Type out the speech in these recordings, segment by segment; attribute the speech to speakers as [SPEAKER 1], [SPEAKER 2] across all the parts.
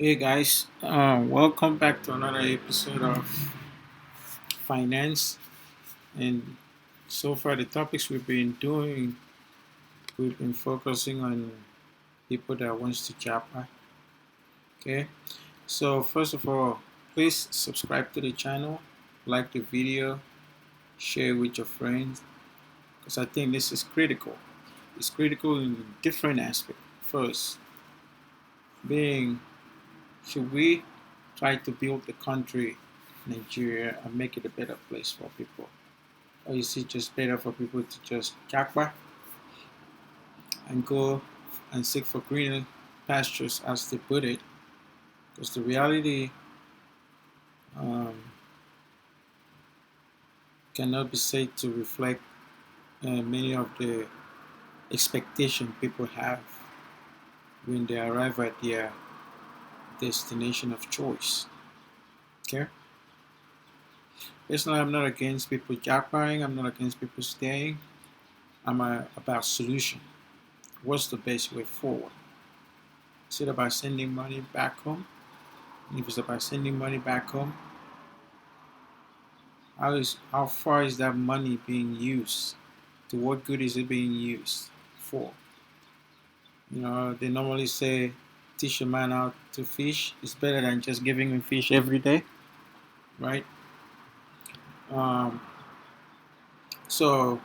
[SPEAKER 1] Hey guys, welcome back to another episode of finance. And so far, the topics we've been doing, we've been focusing on people that wants to Japa. Okay, so first of all, please subscribe to the channel, like the video, share with your friends, because I think this is critical. It's critical in different aspects. First, being should we try to build the country, Nigeria, and make it a better place for people? Or is it just better for people to just jakba and go and seek for greener pastures, as they put it? Because the reality um, cannot be said to reflect many of the expectation people have when they arrive at their destination of choice. Okay? Personally, I'm not against people jakpaing. I'm not against people staying. About solution. What's the best way forward? Is it about sending money back home? And if it's about sending money back home, how far is that money being used? To what good is it being used for? They normally say teach a man how to fish is better than just giving him fish every day, right? Um, so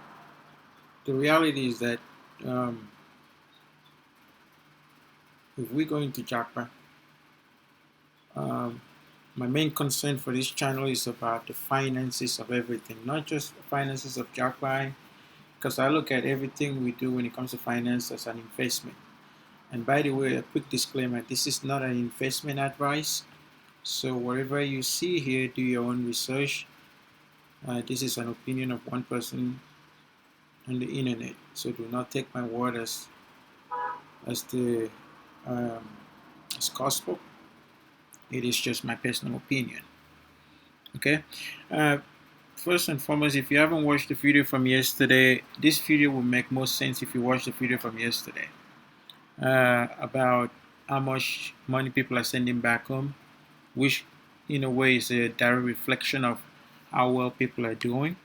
[SPEAKER 1] the reality is that um, if we go into Japa, um, my main concern for this channel is about the finances of everything, not just the finances of Japa, because I look at everything we do when it comes to finance as an investment. And by the way, a quick disclaimer, this is not an investment advice. So whatever you see here, do your own research. This is an opinion of one person on the internet. So do not take my word as the um, as gospel. It is just my personal opinion. Okay. Uh, First and foremost, if you haven't watched the video from yesterday, this video will make more sense if you watch the video from yesterday about how much money people are sending back home, which in a way is a direct reflection of how well people are doing.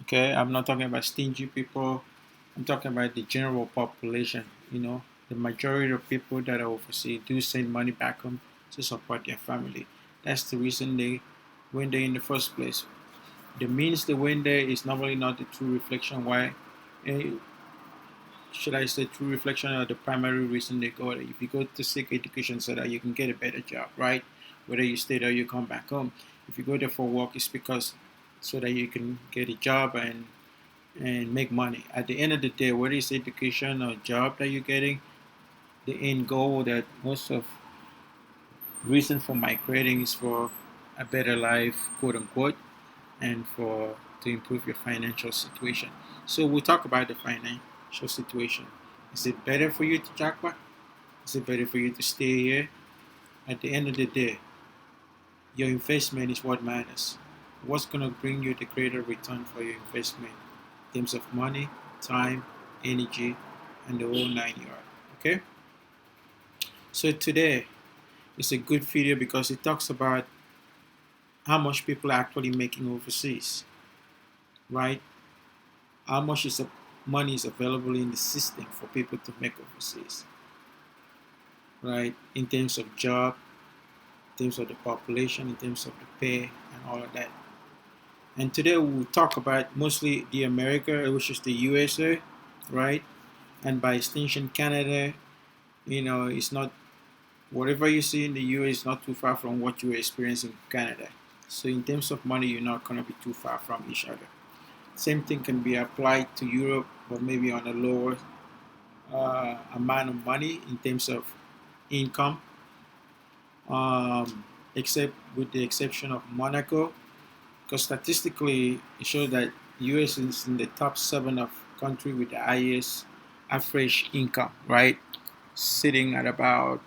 [SPEAKER 1] Okay, I'm not talking about stingy people. I'm talking about the general population. The majority of people that are overseas do send money back home to support their family. That's the reason they went there in the first place. The means they went there is normally not the true reflection why. eh, should I say true reflection of the primary reason they go there. If you go to seek education so that you can get a better job, right? Whether you stay there or you come back home. If you go there for work, it's because so that you can get a job and make money. At the end of the day, whether it's education or job that you're getting, the end goal that most of reason for migrating is for a better life, quote unquote, and for to improve your financial situation. So we'll talk about the financial situation. Is it better for you to jackpot? Is it better for you to stay here? At the end of the day, your investment is what matters. What's going to bring you the greater return for your investment in terms of money, time, energy, and the whole 9 yards. Okay? So today is a good video because it talks about how much people are actually making overseas, right? How much money is available in the system for people to make overseas, right? In terms of job, in terms of the population, in terms of the pay, and all of that. And today we'll talk about mostly the America, which is the USA, right? And by extension, Canada. It's not whatever you see in the US is not too far from what you experience in Canada. So in terms of money, you're not gonna be too far from each other. Same thing can be applied to Europe, but maybe on a lower amount of money in terms of income, except with the exception of Monaco, because statistically it shows that US is in the top 7 of country with the highest average income, right? Sitting at about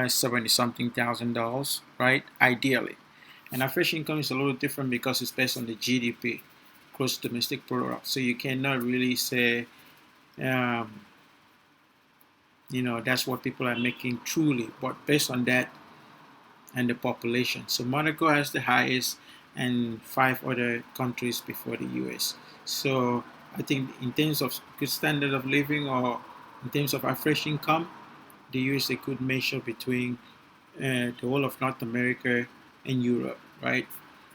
[SPEAKER 1] 70 something thousand dollars, right? Ideally. And average income is a little different because it's based on the GDP, gross domestic product. So you cannot really say um, That's what people are making truly, but based on that and the population. So Monaco has the highest, and five other countries before the US. So I think in terms of good standard of living, or in terms of average income, the USA could measure between the whole of North America and Europe, right?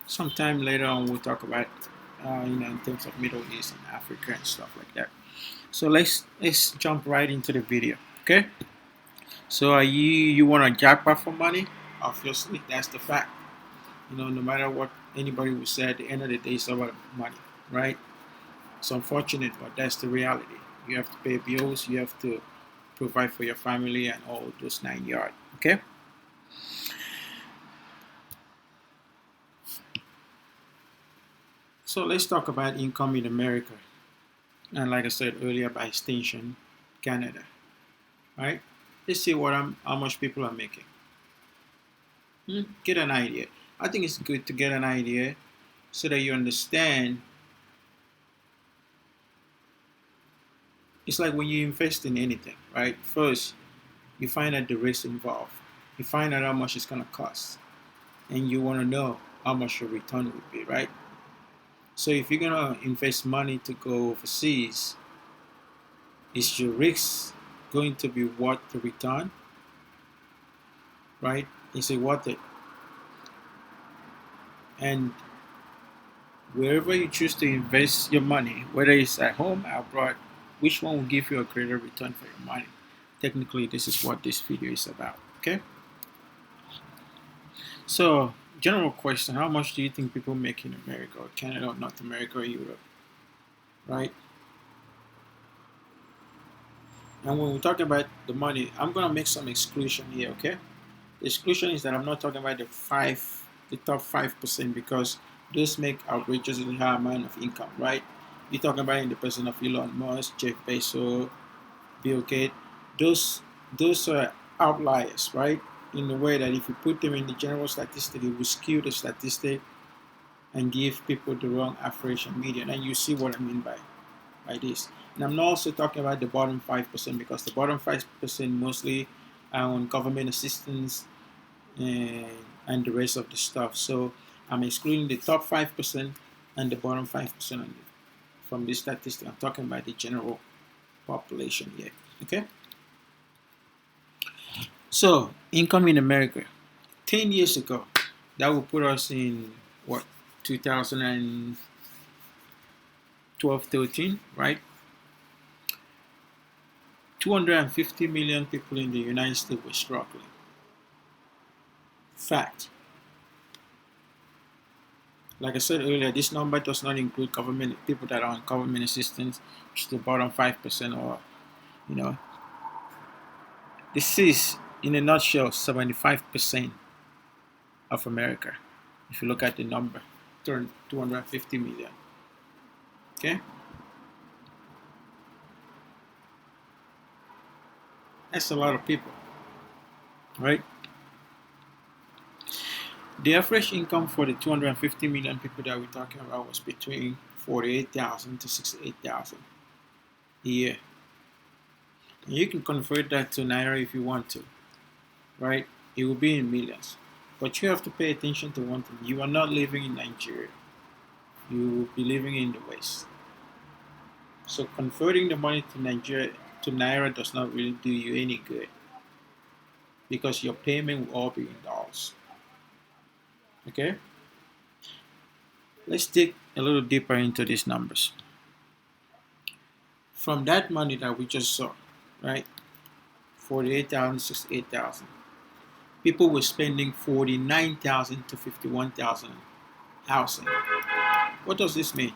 [SPEAKER 1] Sometime later on, we'll talk about in terms of Middle East and Africa and stuff like that. So let's jump right into the video, okay? So are you want to jackpot for money? Obviously, that's the fact. No matter what anybody would say, at the end of the day, it's about money, right? It's unfortunate, but that's the reality. You have to pay bills, you have to provide for your family, and all those 9 yards. Okay. So let's talk about income in America, and like I said earlier, by extension, Canada. Right? Let's see how much people are making. Get an idea. I think it's good to get an idea so that you understand. It's like when you invest in anything, right? First, you find out the risk involved. You find out how much it's going to cost. And you want to know how much your return would be, right? So if you're going to invest money to go overseas, is your risk going to be worth the return, right? Is it worth it? And wherever you choose to invest your money, whether it's at home or abroad, which one will give you a greater return for your money? Technically, this is what this video is about, okay? So, general question, how much do you think people make in America or Canada or North America or Europe, right? And when we talk about the money, I'm going to make some exclusion here, okay? The exclusion is that I'm not talking about the top 5%, because those make outrageously high amount of income, right? You're talking about in the person of Elon Musk, Jeff Bezos, Bill Gates. Those are outliers, right? In the way that if you put them in the general statistic, it will skew the statistic and give people the wrong average and median. And you see what I mean by this. And I'm not also talking about the bottom 5%, because the bottom 5% mostly are on government assistance and the rest of the stuff. So I'm excluding the top 5% and the bottom 5% from this statistic. I'm talking about the general population here. Okay? So, income in America. 10 years ago, that would put us in what, 2012, 13, right? 250 million people in the United States were struggling. Fact. Like I said earlier, this number does not include government people that are on government assistance, which is the bottom 5%, or you know. This is, in a nutshell, 75% of America. If you look at the number, 250 million. Okay? That's a lot of people, right? The average income for the 250 million people that we're talking about was between 48,000 to 68,000 a year. And you can convert that to Naira if you want to, right? It will be in millions. But you have to pay attention to one thing. You are not living in Nigeria. You will be living in the West. So converting the money to Nigeria to Naira does not really do you any good, because your payment will all be in dollars. Okay? Let's dig a little deeper into these numbers. From that money that we just saw, right? 48,000, 68,000. People were spending 49,000 to 51,000 housing. What does this mean?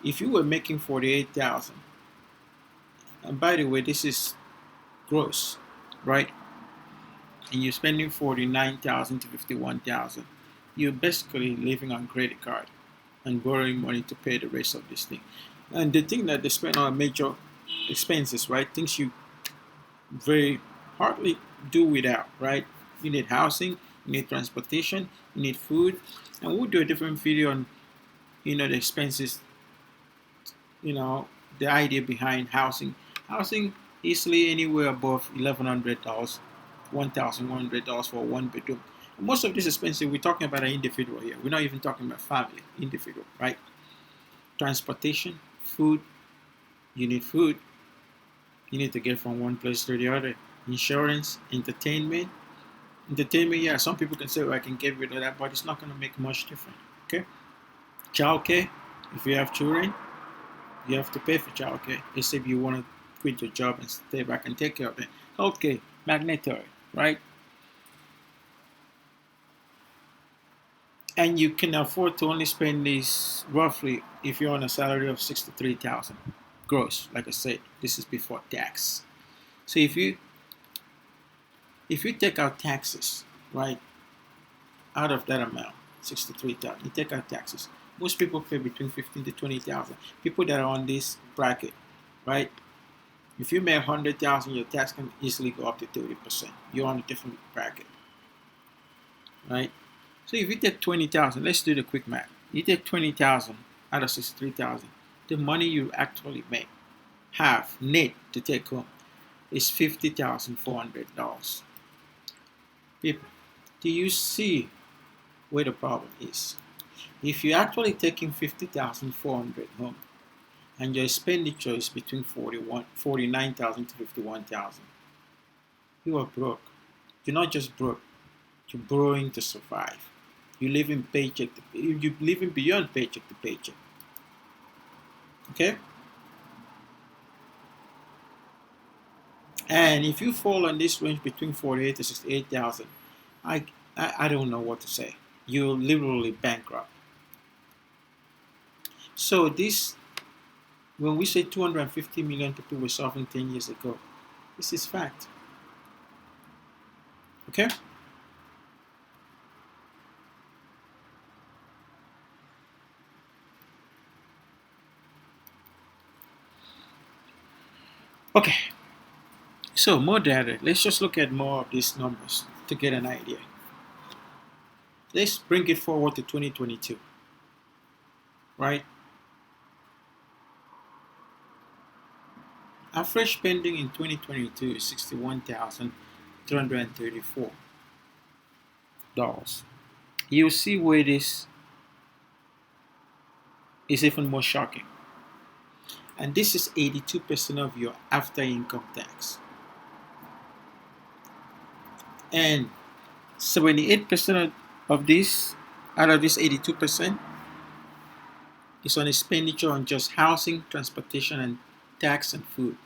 [SPEAKER 1] If you were making 48,000, and by the way, this is gross, right? And you're spending 49,000 to 51,000, you're basically living on credit card and borrowing money to pay the rest of this thing. And the thing that they spend on major expenses, right? Things you very hardly do without, right? You need housing, you need transportation, you need food, and we'll do a different video on, the expenses, the idea behind housing. Housing easily anywhere above $1,100, $1,100 for a one bedroom. And most of this expensive, we're talking about an individual here. We're not even talking about family, individual, right? Transportation, food, you need food. You need to get from one place to the other. Insurance, entertainment. Entertainment, yeah, some people can say, well, I can get rid of that, but it's not going to make much difference. Okay? Childcare, if you have children, you have to pay for childcare. Except you want to quit your job and stay back and take care of them. Healthcare, mandatory, right? And you can afford to only spend this roughly if you're on a salary of 63,000 gross. Like I said, this is before tax. So if you take out taxes, right, out of that amount, 63,000, you take out taxes. Most people pay between 15 to 20,000. People that are on this bracket, right? If you make 100,000, your tax can easily go up to 30%. You're on a different bracket, right? So if you take 20,000, let's do the quick math. You take 20,000 out of 63,000. The money you actually make, have net to take home, is $50,400. People, do you see where the problem is? If you're actually taking 50,400 home and your expenditure is between 49,000 to 51,000, you are broke. You're not just broke, you're borrowing to survive. You're living you're living beyond paycheck to paycheck. Okay? And if you fall on this range between 48 to 68,000, I don't know what to say. You're literally bankrupt. So this, when we say 250 million people were suffering 10 years ago, this is fact. Okay? Okay. So more data. Let's just look at more of these numbers to get an idea. Let's bring it forward to 2022. Right? Average spending in 2022 is $61,334. You'll see where this is even more shocking. And this is 82% of your after income tax. And 78% of this, out of this 82%, is on expenditure on just housing, transportation, and tax and food.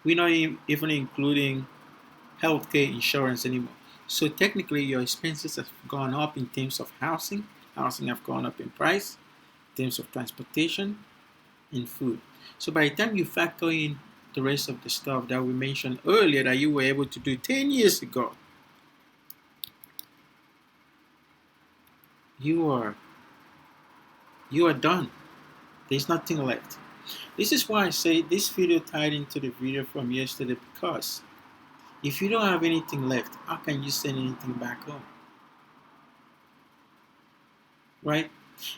[SPEAKER 1] We're not even including healthcare insurance anymore. So technically, your expenses have gone up in terms of housing. Housing have gone up in price, in terms of transportation, and food. So by the time you factor in the rest of the stuff that we mentioned earlier that you were able to do 10 years ago, you are done. There's nothing left. This is why I say this video tied into the video from yesterday, because if you don't have anything left, how can you send anything back home? Right?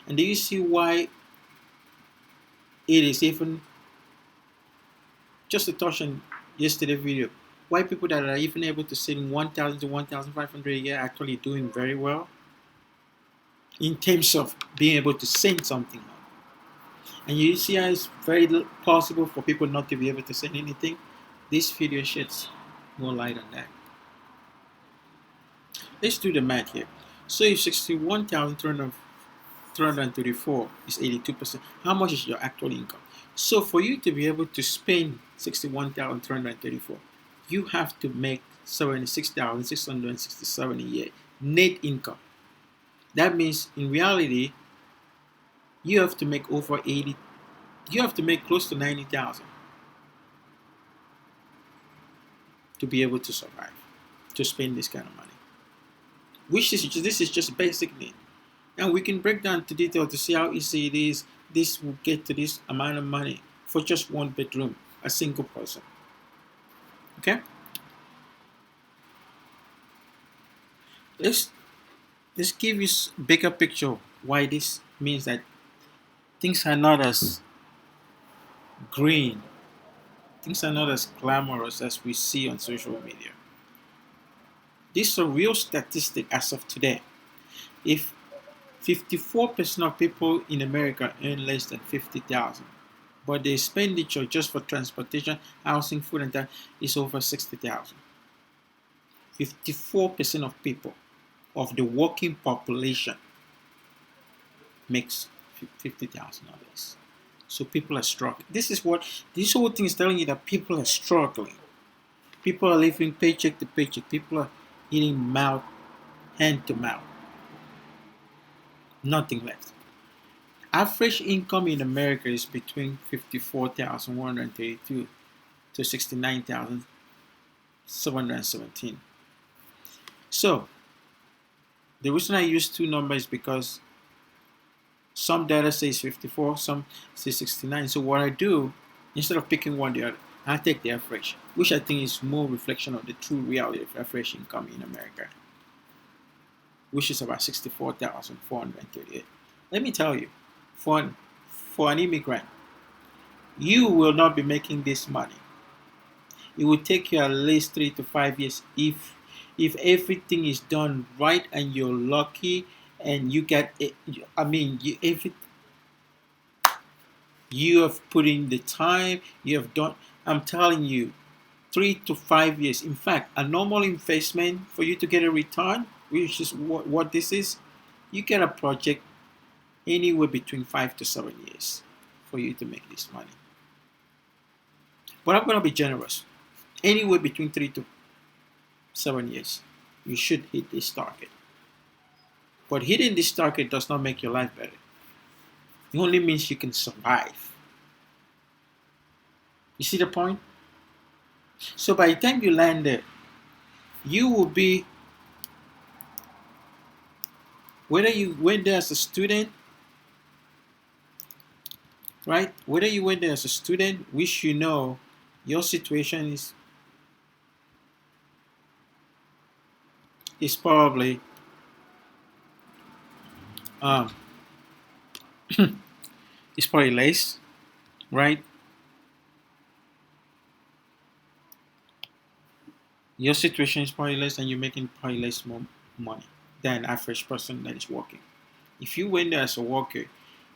[SPEAKER 1] And do you see why it is even, just to touch on yesterday's video, why people that are even able to send 1,000 to 1,500 a year are actually doing very well in terms of being able to send something home. And you see how it's very possible for people not to be able to send anything. This video sheds more light on that. Let's do the math here. So if 61,334 is 82%, how much is your actual income? So for you to be able to spend 61,334, you have to make 76,667 a year net income. That means in reality, you have to make over 80, you have to make close to 90,000 to be able to survive, to spend this kind of money. This is just basic need. And we can break down to detail to see how easy it is. This will get to this amount of money for just one bedroom, a single person. Okay? Let's give you a bigger picture why this means that things are not as green Things are not as glamorous as we see on social media. This is a real statistic as of today. If 54% of people in America earn less than 50,000, but the expenditure just for transportation, housing, food, and that is over 60,000. 54% of people of the working population makes $50,000. So people are struggling. This whole thing is telling you that people are struggling. People are living paycheck to paycheck. People are eating mouth, hand to mouth. Nothing left. Average income in America is between 54,132 to 69,717. So the reason I use two numbers is because some data says 54, some say 69. So what I do, instead of picking one or the other, I take the average, which I think is more reflection of the true reality of average income in America, which is about 64,438. Let me tell you, for an immigrant, you will not be making this money. It will take you at least 3 to 5 years if everything is done right and you're lucky and you get it. I mean, you have put in the time, you have done. I'm telling you, 3 to 5 years. In fact, a normal investment for you to get a return, which is what this is, you get a project anywhere between 5 to 7 years for you to make this money. But I'm going to be generous. Anywhere between 3 to 7 years, you should hit this target. But hitting this target does not make your life better. It only means you can survive. You see the point? So by the time you land there, you will be, whether you went there as a student, right? Whether you went there as a student, which you know your situation is probably is probably less, right? Your situation is probably less and you're making probably less more money than an average person that is working. If you went there as a worker,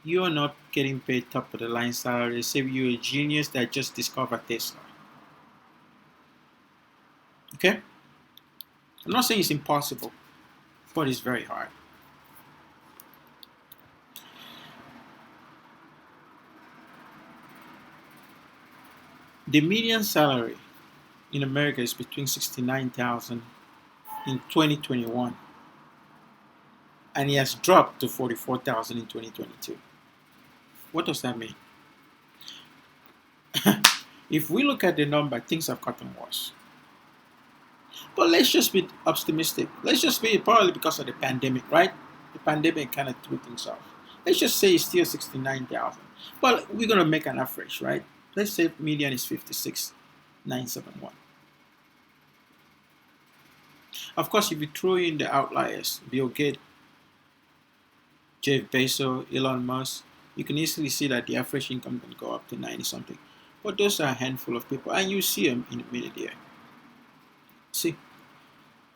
[SPEAKER 1] you are not getting paid top of the line salary. Say you're a genius that just discovered Tesla. Okay? I'm not saying it's impossible, but it's very hard. The median salary in America is between 69,000 in 2021, and it has dropped to 44,000 in 2022. What does that mean? If we look at the number, things have gotten worse. But let's just be optimistic. Let's just be probably because of the pandemic, right? The pandemic kind of threw things off. Let's just say it's still 69,000. But we're going to make an average, right? Let's say median is 56,971. Of course, if you throw in the outliers, Bill Gates, Jeff Bezos, Elon Musk, you can easily see that the average income can go up to 90 something. But those are a handful of people, and you see them in a minute here. See,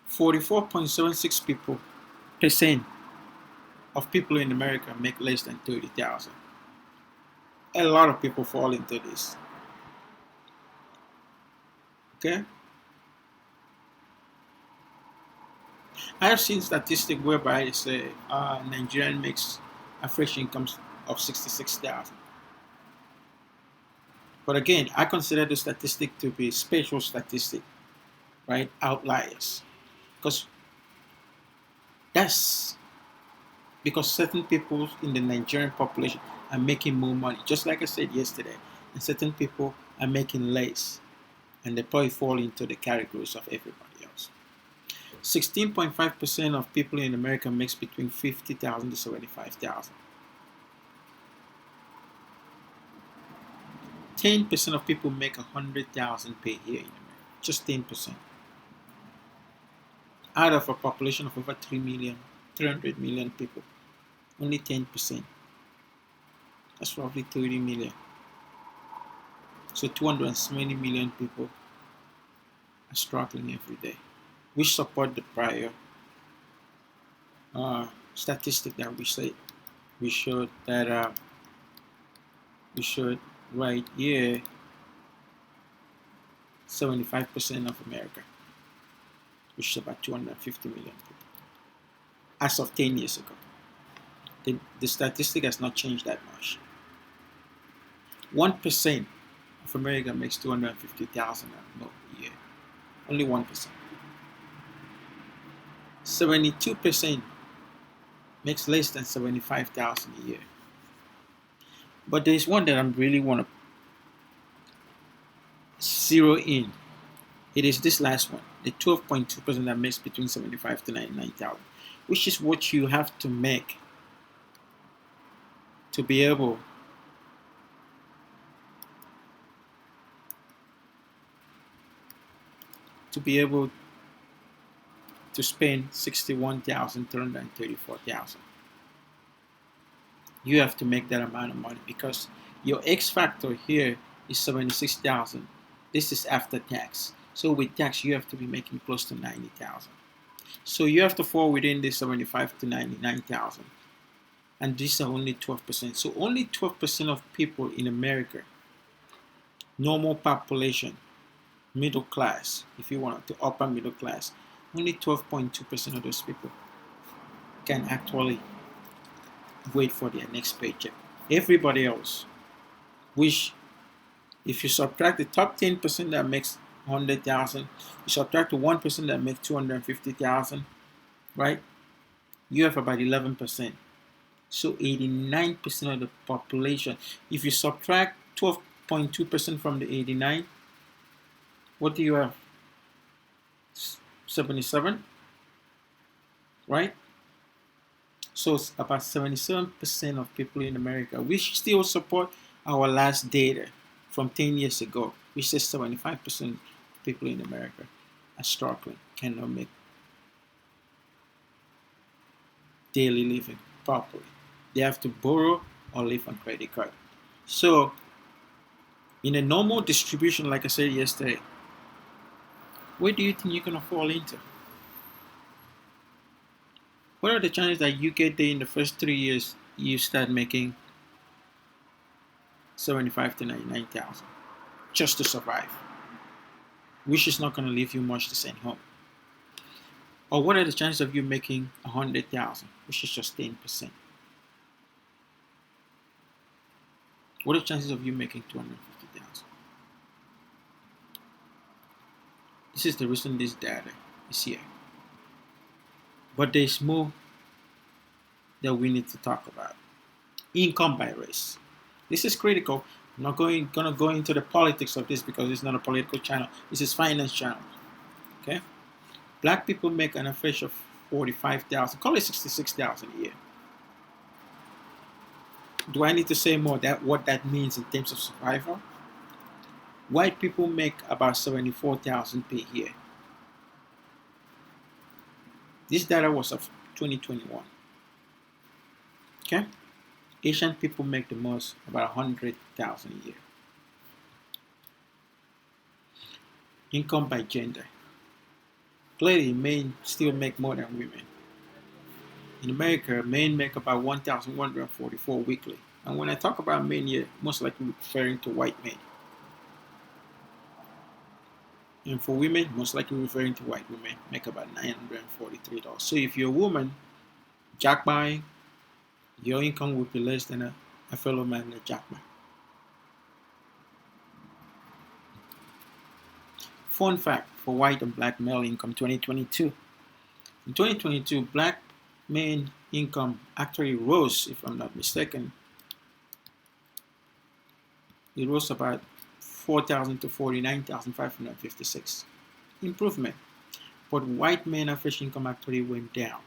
[SPEAKER 1] 44.76% of people in America make less than 30,000. A lot of people fall into this. Okay? I have seen statistics whereby it say Nigerian makes average incomes of 66,000. But again, I consider the statistic to be special statistic, right? Outliers. Because certain people in the Nigerian population are making more money, just like I said yesterday, and certain people are making less, and they probably fall into the categories of everybody else. 16.5% of people in America makes between 50,000 to 75,000. 10% of people make 100,000 per year in America. Just 10%. Out of a population of over 300 million people, only 10%. That's roughly 30 million. So 270 million people are struggling every day, which support the prior statistic that we showed that we showed right here 75% of America, which is about 250 million people, as of 10 years ago. The statistic has not changed that much. 1% of America makes 250,000 more a year. Only 1%. 72% makes less than 75,000 a year. But there's one that I really want to zero in. It is this last one, the 12.2% that makes between 75 to 99,000, which is what you have to make to be able to spend 61,334,000. You have to make that amount of money because your X factor here is 76,000. This is after tax. So with tax, you have to be making close to 90,000. So you have to fall within this 75 to 99,000. And these are only 12%. So only 12% of people in America, normal population, middle class, if you want to upper middle class, only 12.2% of those people can actually wait for their next paycheck. Everybody else, which if you subtract the top 10% that makes 100,000, you subtract the 1% that makes 250,000, right? You have about 11%. So 89% of the population. If you subtract 12.2% from the 89, what do you have? 77, right? So it's about 77% of people in America, which still support our last data from 10 years ago, which says 75% of people in America are struggling, cannot make daily living properly. They have to borrow or live on credit card. So in a normal distribution, like I said yesterday, where do you think you're going to fall into? What are the chances that you get there in the first 3 years you start making 75 to 99,000 just to survive, which is not going to leave you much to send home? Or what are the chances of you making 100,000, which is just 10%? What are the chances of you making 250,000? This is the reason this data is here. But there's more that we need to talk about. Income by race. This is critical. I'm not going to go into the politics of this because it's not a political channel. This is finance channel. Okay? Black people make an average of 45,000, call it 66,000 a year. Do I need to say more that what that means in terms of survival? White people make about 74,000 per year. This data was of 2021. Okay? Asian people make the most, about 100,000 a year. Income by gender. Clearly, men still make more than women. In America, men make about 1,144 weekly. And when I talk about men here, most likely referring to white men. And for women, most likely referring to white women, make about $943. So if you're a woman, Japa, your income would be less than a fellow man at Japa. Fun fact for white and black male income 2022. In 2022, black men income actually rose, if I'm not mistaken. It rose about 4,000 to 49,556. Improvement. But white men average income actually went down.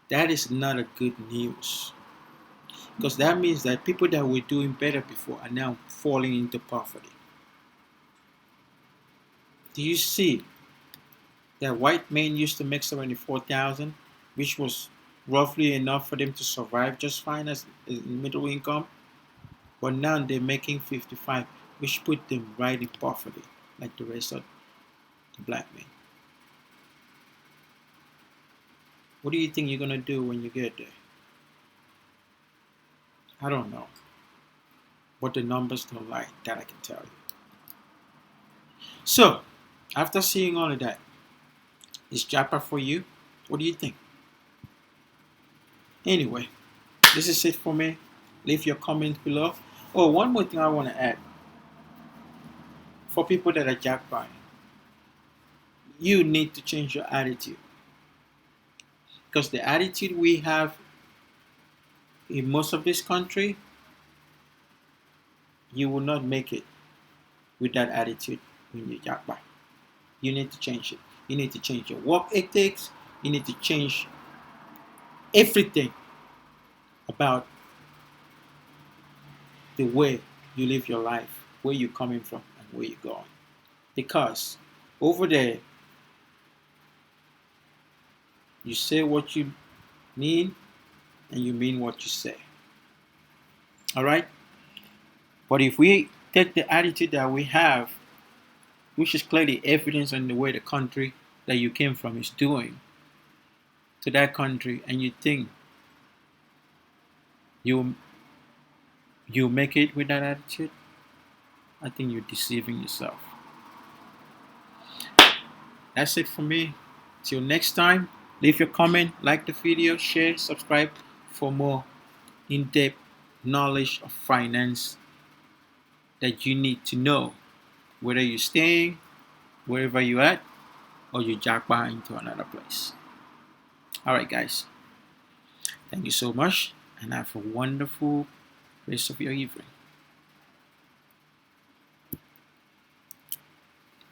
[SPEAKER 1] That is not a good news. Because that means that people that were doing better before are now falling into poverty. Do you see that white men used to make 74,000, which was roughly enough for them to survive just fine as middle income? But now they're making 55, which put them right in poverty, like the rest of the black men. What do you think you're gonna do when you get there? I don't know. But the numbers don't lie, that I can tell you. So, after seeing all of that, is Japa for you? What do you think? Anyway, this is it for me. Leave your comments below. Oh, one more thing I want to add. For people that are jackpot, you need to change your attitude. Because the attitude we have in most of this country, you will not make it with that attitude when you jackpot. You need to change it. You need to change your work ethics. You need to change everything about the way you live your life, where you're coming from, and where you're going. Because over there, you say what you mean and you mean what you say. All right? But if we take the attitude that we have, which is clearly evidence on the way the country that you came from is doing to that country, and you think you you make it with that attitude, I think you're deceiving yourself. That's it for me. Till next time, leave your comment, like the video, share, subscribe for more in-depth knowledge of finance that you need to know, whether you're staying wherever you're at or you jackpot into another place. All right, guys. Thank you so much, and have a wonderful rest of your evening.